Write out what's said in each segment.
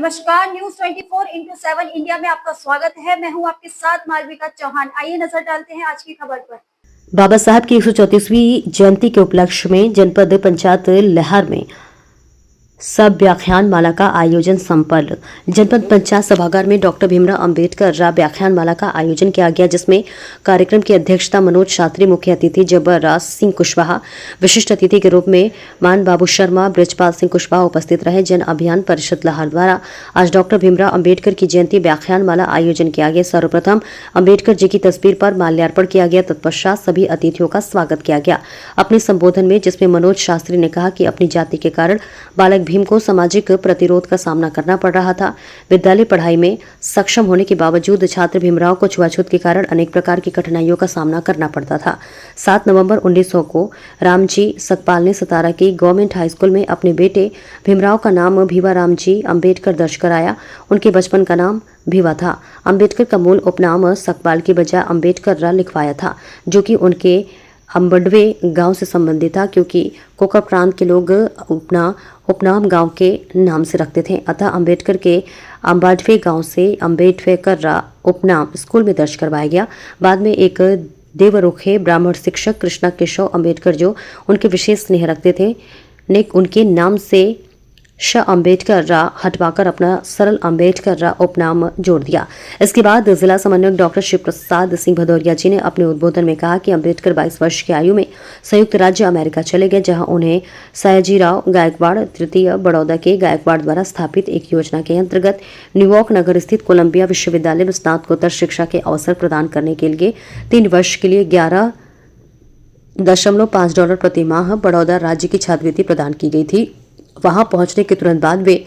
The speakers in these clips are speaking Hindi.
नमस्कार, न्यूज 24x7 इंडिया में आपका स्वागत है। मैं हूं आपके साथ मालविका चौहान। आइए नजर डालते हैं आज की खबर पर। बाबा साहब की 134वीं जयंती के उपलक्ष्य में जनपद पंचायत लहर में सब व्याख्यान माला का आयोजन संपन्न। जनपद पंचायत सभागार में डॉक्टर भीमराव अंबेडकर व्याख्यान माला का आयोजन किया गया, जिसमें कार्यक्रम की अध्यक्षता मनोज शास्त्री, मुख्य अतिथि जबरराज सिंह कुशवाहा, विशिष्ट अतिथि के रूप में मान बाबू शर्मा, ब्रजपाल सिंह कुशवाहा उपस्थित रहे। जन अभियान परिषद लहर द्वारा आज डॉक्टर भीमराव अंबेडकर की जयंती व्याख्यान माला आयोजन किया गया। सर्वप्रथम अंबेडकर जी की तस्वीर पर माल्यार्पण किया गया, तत्पश्चात सभी अतिथियों का स्वागत किया गया। अपने संबोधन में जिसमें मनोज शास्त्री ने कहा कि अपनी जाति के कारण बालक भीम को सामाजिक प्रतिरोध का सामना करना पड़ रहा था। विद्यालय पढ़ाई में सक्षम होने के बावजूद छात्र भीमराव को छुआछूत के कारण अनेक प्रकार की कठिनाइयों का सामना करना पड़ता था। 7 नवंबर 1900 को रामजी सकपाल ने सतारा की गवर्नमेंट हाई स्कूल में अपने बेटे भीमराव का नाम भीवा रामजी अंबेडकर दर्ज कराया। उनके बचपन का नाम भीवा था। अंबेडकर का मूल उपनाम सकपाल की बजाय अंबेडकर लिखवाया था, जो कि उनके अंबडवे गांव से संबंधित था, क्योंकि कोकर प्रांत के लोग उपनाम गांव के नाम से रखते थे। अतः अंबेडकर के अंबाडवे गांव से अंबेडकर उपनाम स्कूल में दर्ज करवाया गया। बाद में एक देवरुखे ब्राह्मण शिक्षक कृष्णा केशव अंबेडकर, जो उनके विशेष स्नेह रखते थे, ने उनके नाम से श अंबेडकर हटवाकर अपना सरल अंबेडकर उपनाम जोड़ दिया। इसके बाद जिला समन्वयक डॉक्टर शिव प्रसाद सिंह भदौरिया जी ने अपने उद्बोधन में कहा कि अंबेडकर 22 वर्ष की आयु में संयुक्त राज्य अमेरिका चले गए, जहां उन्हें सयाजीराव गायकवाड़ तृतीय बड़ौदा के गायकवाड़ द्वारा स्थापित एक योजना के अंतर्गत न्यूयॉर्क नगर स्थित कोलंबिया विश्वविद्यालय में स्नातकोत्तर शिक्षा के अवसर प्रदान करने के लिए 3 वर्ष के लिए $11.5 प्रति माह बड़ौदा राज्य की छात्रवृत्ति प्रदान की गई थी। वहां पहुंचने के तुरंत बाद वे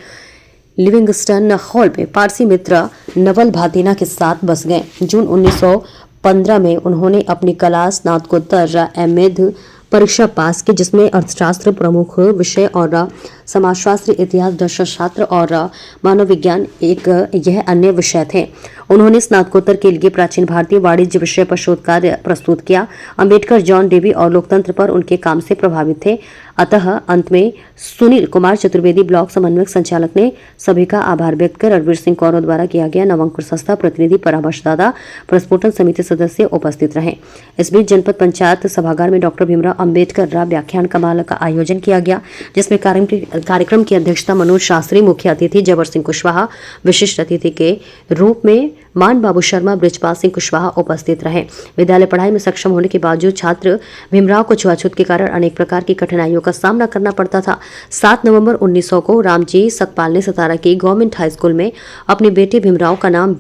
लिविंगस्टन हॉल में पारसी मित्र नवल भातीना के साथ बस गए। जून 1915 में उन्होंने अपनी कला स्नातकोत्तर एमएड परीक्षा पास की, जिसमें अर्थशास्त्र प्रमुख विषय और समाजशास्त्र, इतिहास, दर्शनशास्त्र और मानव विज्ञान यह अन्य विषय थे। उन्होंने स्नातकोत्तर के लिए प्राचीन भारतीय वाणिज्य विषय पर शोध कार्य प्रस्तुत किया। अंबेडकर जॉन डेवी और लोकतंत्र पर उनके काम से प्रभावित थे। अतः अंत में सुनील कुमार चतुर्वेदी ब्लॉक समन्वयक संचालक ने सभी का आभार व्यक्त कर रणवीर सिंह कौरों द्वारा किया गया नवंकुर संस्था प्रतिनिधि परामर्शदाता प्रस्फुटन समिति सदस्य उपस्थित रहे। इस बीच जनपद पंचायत सभागार में डॉक्टर भीमराव अंबेडकर व्याख्यान कमाल का आयोजन किया गया, जिसमें कार्यक्रम की अध्यक्षता मनोज शास्त्री, मुख्य अतिथि जबर सिंह कुशवाहा, विशिष्ट अतिथि के रूप में मान बाबू शर्मा, ब्रजपाल सिंह कुशवाहा उपस्थित रहे। विद्यालय पढ़ाई में सक्षम होने के बावजूद छात्र भीमराव को छुआछूत के कारण अनेक प्रकार की कठिनाइयों का सामना करना पड़ता था। 7 नवंबर 1900 को रामजी सकपाल ने सतारा की गवर्नमेंट हाई स्कूल में अपने बेटे भीमराव का नाम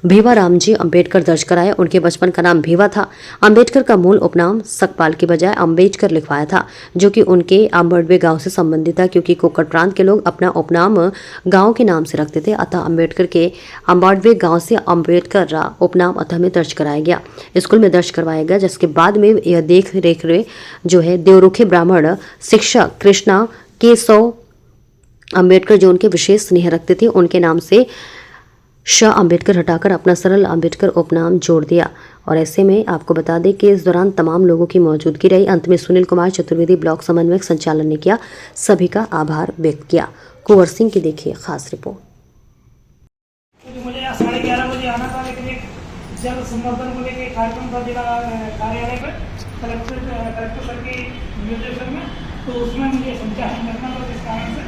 भीवा रामजी अंबेडकर दर्ज कराया। उनके बचपन का नाम भीवा था। अंबेडकर का मूल उपनाम सकपाल की बजाय अंबेडकर लिखवाया था, जो कि उनके अंबडवे गांव से संबंधित था, क्योंकि कोकर प्रांत के लोग अपना उपनाम गांव के नाम से रखते थे। अतः अंबेडकर के अंबाडवे गांव से अंबेडकर उपनाम अतः में दर्ज कराया गया, स्कूल में दर्ज करवाया गया। जिसके बाद में यह देख रेख जो है देवरुखे ब्राह्मण शिक्षक कृष्णा केशव अंबेडकर, जो उनके विशेष स्नेह रखते थे, उनके नाम से शाह अंबेडकर हटाकर अपना सरल अंबेडकर उपनाम जोड़ दिया। और ऐसे में आपको बता दें कि इस दौरान तमाम लोगों की मौजूदगी रही। अंत में सुनील कुमार चतुर्वेदी ब्लॉक समन्वयक संचालन ने किया, सभी का आभार व्यक्त किया। कुंवर सिंह की देखिए खास रिपोर्ट। मुझे 11:30 बजे आना था, लेकिन एक जल संवर्धन को लेकर कार्यक्रम था जिला कार्यालय पर कलेक्टर सर के निर्देशन में, तो उसमें मुझे संचालन करना था, जिस कारण से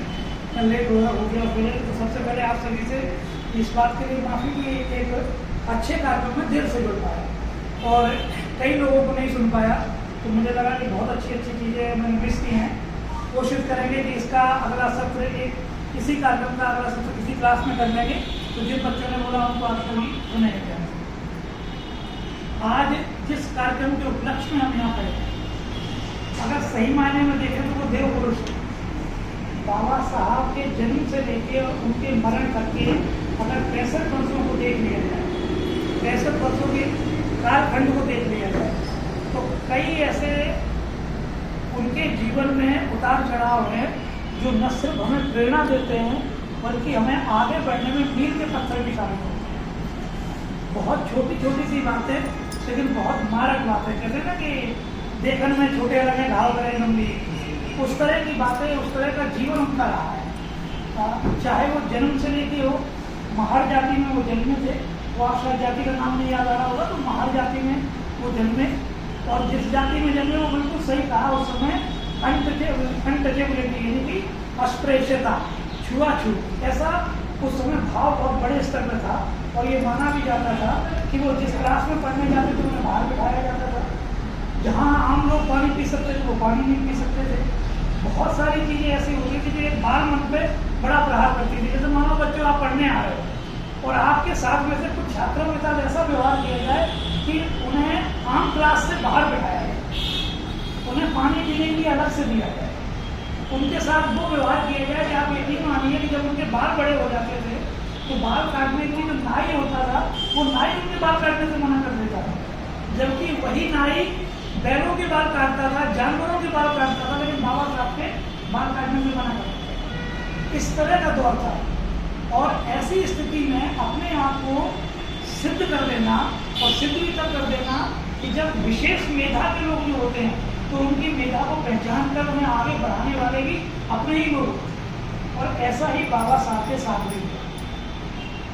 लेट हो गया। तो सबसे पहले आप सभी से इस बात के लिए माफ़ी कि एक अच्छे कार्यक्रम में देर से जुड़ पाया और कई लोगों को नहीं सुन पाया। तो मुझे लगा कि बहुत अच्छी चीज़ें मैंने मिस की हैं। कोशिश करेंगे कि इसका अगला सत्र इसी कार्यक्रम का अगला सत्र किसी क्लास में कर लेंगे, तो जिन बच्चों ने बोला उनको आज कभी सुनेंगे। आज जिस कार्यक्रम के उपलक्ष्य में हम यहाँ पर अगर सही मायने में देखें तो वो देव पुरुष बाबा साहब के जन्म से लेकर उनके मरण तक के अगर 65 वर्षों को देख लिया जाए, 65 वर्षों के कालखंड को देख लिया जाए, तो कई ऐसे उनके जीवन में उतार चढ़ाव हैं जो न सिर्फ हमें प्रेरणा देते हैं, बल्कि हमें आगे बढ़ने में मील के पत्थर भी शामिल होते हैं। बहुत छोटी छोटी सी बातें, लेकिन बहुत मारक बातें। कहते हैं ना कि देखने में छोटे लगे घाव करें लंबी, उस तरह की बातें, उस तरह का जीवन उनका रहा है। चाहे वो जन्म से लेके हो, महार जाति में वो जन्मे थे, वो आप शायद जाति का नाम नहीं याद आ रहा होगा, तो महार जाति में वो जन्मे, और जिस जाति में जन्मे वो बिल्कुल सही कहा उस समय अनटचेबिलिटी यानी कि अस्पृश्यता, छुआछूत, ऐसा उस समय भाव बहुत बड़े स्तर पर था। और ये माना भी जाता था कि वो जिस क्लास में पढ़ने जाते थे उन्हें बाहर बिठाया जाता था, जहाँ आम लोग पानी पी सकते थे वो पानी नहीं पी सकते थे। बहुत सारी चीज़ें ऐसी होती थी जो एक बाल मन पे बड़ा प्रभाव करती थी। जैसे मानो बच्चों आप पढ़ने आ रहे हो और आपके साथ में से कुछ छात्रों के साथ ऐसा व्यवहार किया जाए कि उन्हें आम क्लास से बाहर बिठाया जाए, उन्हें पानी पीने के लिए अलग से दिया जाए, उनके साथ वो व्यवहार किया जाए कि आप यकीन मानिए कि जब उनके बाल बड़े हो जाते थे तो बाल काटने के लिए जो नाई होता था वो नाई उनके बाल काटने से मना कर देता था, जबकि वही नाई बैलों के बाल काटता था, जानवरों के बाल काटता था, लेकिन बाबा साहब के बाल काटने से मना करता था। इस तरह का दौर था। और ऐसी स्थिति में अपने आप को सिद्ध कर देना, और सिद्ध भी तब कर देना कि जब विशेष मेधा के लोग जो होते हैं तो उनकी मेधा को पहचान कर उन्हें आगे बढ़ाने वाले भी अपने ही लोग। और ऐसा ही बाबा साहब के साथ भी हुआ।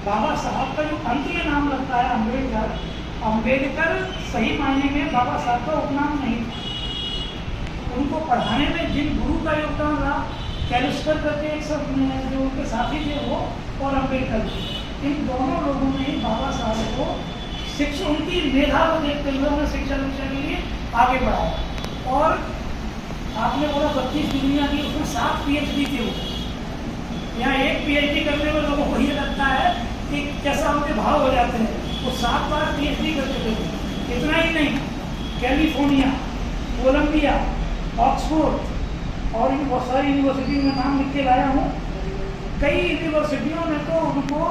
बाबा साहब का जो अंत में नाम लगता है अम्बेडकर, अम्बेडकर सही मायने में बाबा साहब का उपनाम नहीं था। उनको पढ़ाने में जिन गुरु का योगदान रहा, कैलिस्टर करके एक सब जो उनके साथी थे वो, और अम्बेडकर, इन दोनों लोगों ने बाबा साहब को शिक्षा, उनकी मेधा को देखते हुए उन्हें शिक्षा के लिए आगे बढ़ाया। और आपने बोला 32 डिग्रियाँ की, उसमें 7 PhD थे वो। यहाँ एक PhD करने में लोगों को ये लगता है कि कैसा उनके भाव हो जाते हैं, वो 7 बार PhD करते थे। इतना ही नहीं, कैलिफोर्निया, कोलंबिया, ऑक्सफोर्ड और इन बहुत सारी यूनिवर्सिटी में नाम लिख के लाया हूँ। कई यूनिवर्सिटियों ने तो उनको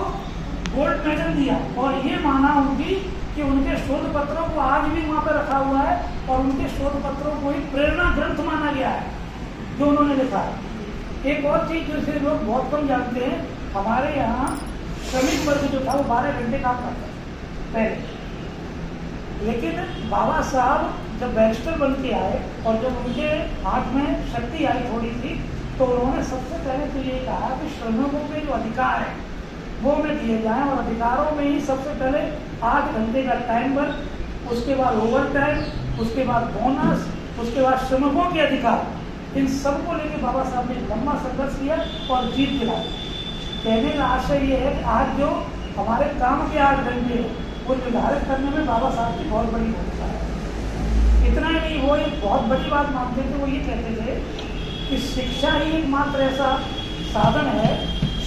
गोल्ड मेडल दिया, और ये माना होगी कि उनके शोध पत्रों को आज भी वहाँ पर रखा हुआ है, और उनके शोध पत्रों को एक प्रेरणा ग्रंथ माना गया है जो उन्होंने लिखा है। एक और चीज़ जिसे लोग बहुत कम जानते हैं, हमारे यहाँ श्रमिक वर्ग जो था वो 12 घंटे काम करता था पहले, लेकिन बाबा साहब जब बैरिस्टर बन के आए और जब उनके हाथ में शक्ति आई थोड़ी सी, तो उन्होंने सबसे पहले तो ये कहा कि श्रमिकों के जो अधिकार है वो में दिए जाएं, और अधिकारों में ही सबसे पहले 8 घंटे का टाइम वर्क, उसके बाद ओवर टाइम, उसके बाद बोनस, उसके बाद श्रमिकों के अधिकार, इन सबको लेके बाबा साहब ने लंबा संघर्ष किया और जीत दिलाई। कहने का आशय ये है कि आज जो हमारे काम के 8 घंटे वो निर्धारित करने में बाबा साहब की बहुत बड़ी भूमिका है। इतना ही नहीं, वो एक बहुत बड़ी बात मानते थे, वो ये कहते थे कि शिक्षा ही एकमात्र ऐसा साधन है,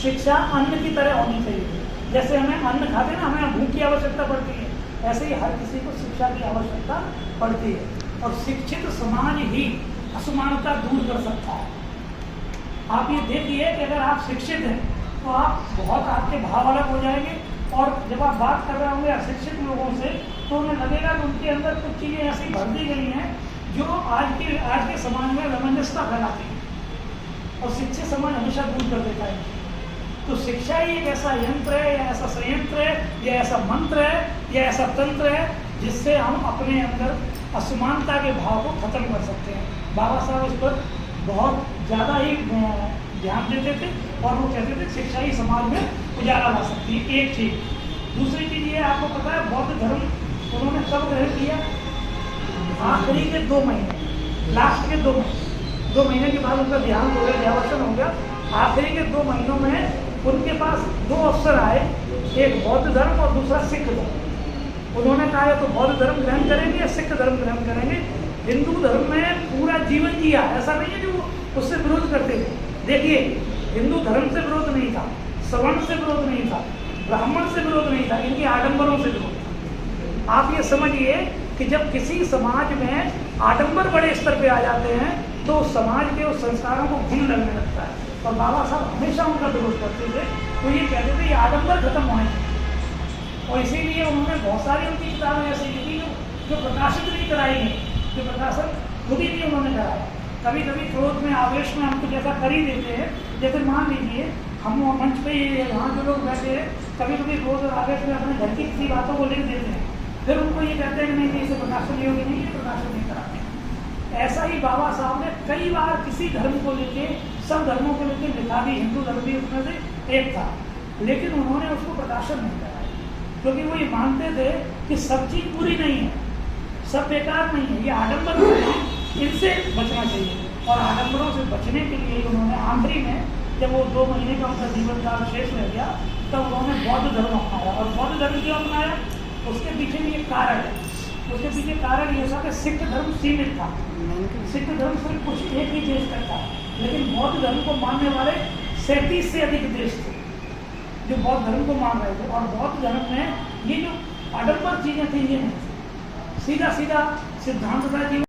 शिक्षा अन्न की तरह होनी चाहिए। जैसे हमें अन्न खाते ना, हमें भूख की आवश्यकता पड़ती है, ऐसे ही हर किसी को शिक्षा की आवश्यकता पड़ती है। और शिक्षित समाज ही असमानता दूर कर सकता है। आप ये देखिए कि अगर आप शिक्षित हैं तो आप बहुत आपके भाव अलग हो जाएंगे, और जब आप बात कर रहे होंगे अशिक्षित लोगों से तो उन्हें लगेगा कि उनके अंदर कुछ चीज़ें ऐसी भर दी गई हैं जो आज के समाज में रमंजसता फैलाती है, और शिक्षित समाज हमेशा दूर कर देता है। तो शिक्षा ही एक ऐसा यंत्र है, या ऐसा संयंत्र है, या ऐसा मंत्र है, या ऐसा तंत्र है जिससे हम अपने अंदर असमानता के भाव को खत्म कर सकते हैं। बाबा साहब इस पर बहुत ज़्यादा ही ध्यान देते थे, और वो कहते थे शिक्षा ही समाज में उजाला ला सकती है। एक चीज़। दूसरी चीज़ ये आपको पता है, बौद्ध धर्म उन्होंने कब ग्रहण किया? आखिरी के 2 महीने, लास्ट के 2 महीने के बाद उनका देहांत हो गया, देहावसान हो गया। आखिरी के 2 महीनों में उनके पास 2 अवसर आए, एक बौद्ध धर्म और दूसरा सिख धर्म। उन्होंने कहा है तो बौद्ध धर्म ग्रहण करेंगे या सिख धर्म ग्रहण करेंगे। हिंदू धर्म में पूरा जीवन जिया, ऐसा नहीं है कि वो उससे विरोध करते थे। देखिए, हिंदू धर्म से विरोध नहीं था, सवर्ण से विरोध नहीं था, ब्राह्मण से विरोध नहीं था, इनके आडंबरों से विरोध था। आप ये समझिए कि जब किसी समाज में आडंबर बड़े स्तर पे आ जाते हैं तो समाज के उस संस्कारों को घुन लगने लगता है, और बाबा साहब हमेशा उनका विरोध करते थे। तो ये कहते थे ये आडंबर खत्म होने चाहिए, और इसीलिए उन्होंने बहुत सारी उनकी किताबें ऐसी लिखी जो प्रकाशित नहीं कराई गई, जो प्रकाशन खुद ही नहीं उन्होंने कराया। कभी कभी क्रोध में, आवेश में हम कुछ ऐसा कर ही देते हैं, जैसे मान लीजिए हम मंच पे यहाँ जो लोग बैठे हैं, कभी कभी क्रोध और आवेश में अपने घर की किसी बातों को लिख देते हैं, फिर उनको ये कहते हैं कि नहीं इसे प्रकाशन योग्य नहीं है, प्रकाशन नहीं कराते। ऐसा ही बाबा साहब ने कई बार किसी धर्म को लेके, सब धर्मों को लेके लिखा भी, हिंदू धर्म भी उसमें से एक था, लेकिन उन्होंने उसको प्रकाशन नहीं कराया, क्योंकि वो ये मानते थे कि सब चीज बुरी नहीं है, सब बेकार नहीं है, ये आडम्बर है, इनसे बचना चाहिए। और आडम्बरों से बचने के लिए उन्होंने आखिरी में, जब वो 2 महीने का उनका जीवन काल शेष रह गया, तब उन्होंने बौद्ध धर्म अपनाया। और बौद्ध धर्म क्यों अपनाया, उसके पीछे भी एक कारण है। उसके पीछे कारण ये था कि सिख धर्म सीमित था, सिख धर्म सिर्फ कुछ एक ही देश का था, लेकिन बौद्ध धर्म को मानने वाले 37 से अधिक देश थे जो बौद्ध धर्म को मान रहे थे। और बौद्ध धर्म में ये जो आडम्बर चीजें थी, ये नहीं थी, सीधा सीधा सिद्धांत था।